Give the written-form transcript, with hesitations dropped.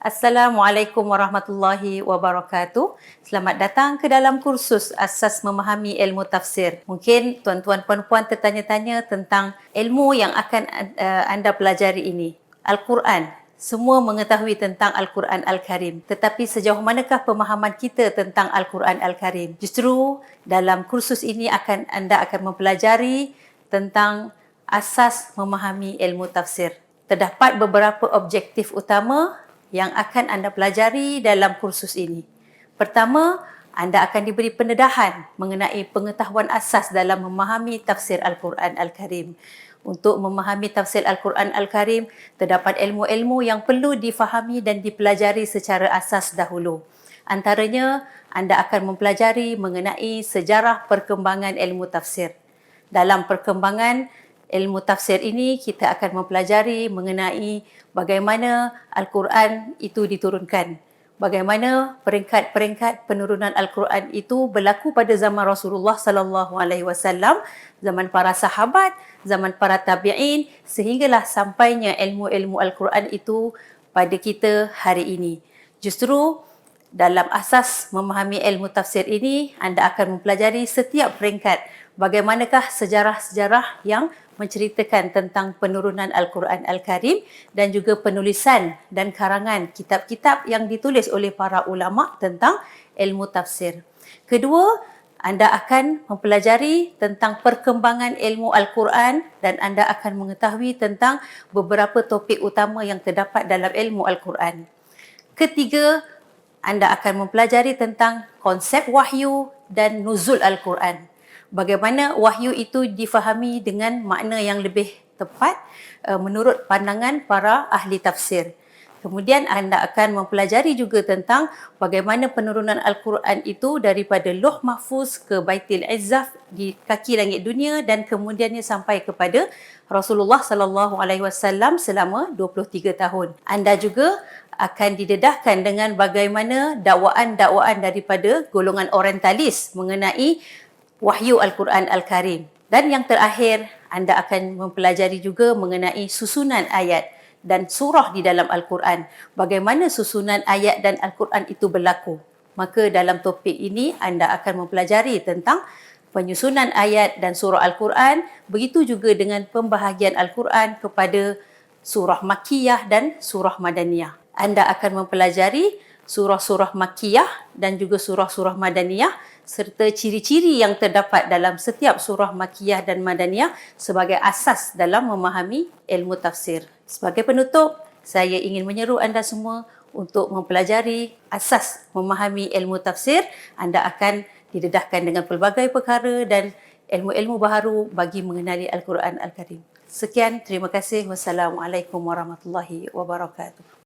Assalamualaikum warahmatullahi wabarakatuh. Selamat datang ke dalam kursus Asas Memahami Ilmu Tafsir. Mungkin tuan-tuan puan-puan tertanya-tanya tentang ilmu yang akan anda pelajari ini. Al-Quran. Semua mengetahui tentang Al-Quran Al-Karim. Tetapi sejauh manakah pemahaman kita tentang Al-Quran Al-Karim? Justru dalam kursus ini anda akan mempelajari tentang asas memahami ilmu tafsir. Terdapat beberapa objektif utama yang akan anda pelajari dalam kursus ini. Pertama, anda akan diberi pendedahan mengenai pengetahuan asas dalam memahami tafsir Al-Quran Al-Karim. Untuk memahami tafsir Al-Quran Al-Karim, terdapat ilmu-ilmu yang perlu difahami dan dipelajari secara asas dahulu. Antaranya, anda akan mempelajari mengenai sejarah perkembangan ilmu tafsir. Dalam perkembangan ilmu tafsir ini, kita akan mempelajari mengenai bagaimana Al-Quran itu diturunkan. Bagaimana peringkat-peringkat penurunan Al-Quran itu berlaku pada zaman Rasulullah sallallahu alaihi wasallam, zaman para sahabat, zaman para tabi'in, sehinggalah sampainya ilmu-ilmu Al-Quran itu pada kita hari ini. Justru dalam asas memahami ilmu tafsir ini, anda akan mempelajari setiap peringkat bagaimanakah sejarah-sejarah yang menceritakan tentang penurunan Al-Quran Al-Karim dan juga penulisan dan karangan kitab-kitab yang ditulis oleh para ulama tentang ilmu tafsir. Kedua, anda akan mempelajari tentang perkembangan ilmu Al-Quran dan anda akan mengetahui tentang beberapa topik utama yang terdapat dalam ilmu Al-Quran. Ketiga, anda akan mempelajari tentang konsep wahyu dan nuzul Al-Quran. Bagaimana wahyu itu difahami dengan makna yang lebih tepat menurut pandangan para ahli tafsir. Kemudian anda akan mempelajari juga tentang bagaimana penurunan Al-Quran itu daripada Lauh Mahfuz ke Baitul Izzah di kaki langit dunia dan kemudiannya sampai kepada Rasulullah sallallahu alaihi wasallam selama 23 tahun. Anda juga akan didedahkan dengan bagaimana dakwaan-dakwaan daripada golongan orientalis mengenai wahyu Al-Quran Al-Karim. Dan yang terakhir, anda akan mempelajari juga mengenai susunan ayat dan surah di dalam Al-Quran. Bagaimana susunan ayat dan Al-Quran itu berlaku. Maka dalam topik ini, anda akan mempelajari tentang penyusunan ayat dan surah Al-Quran. Begitu juga dengan pembahagian Al-Quran kepada surah Makkiyah dan surah Madaniyah. Anda akan mempelajari surah-surah Makkiyah dan juga surah-surah Madaniyah serta ciri-ciri yang terdapat dalam setiap surah Makkiyah dan Madaniyah sebagai asas dalam memahami ilmu tafsir. Sebagai penutup, saya ingin menyeru anda semua untuk mempelajari asas memahami ilmu tafsir. Anda akan didedahkan dengan pelbagai perkara dan ilmu-ilmu baharu bagi mengenali Al-Quran Al-Karim. Sekian, terima kasih. Wassalamualaikum warahmatullahi wabarakatuh.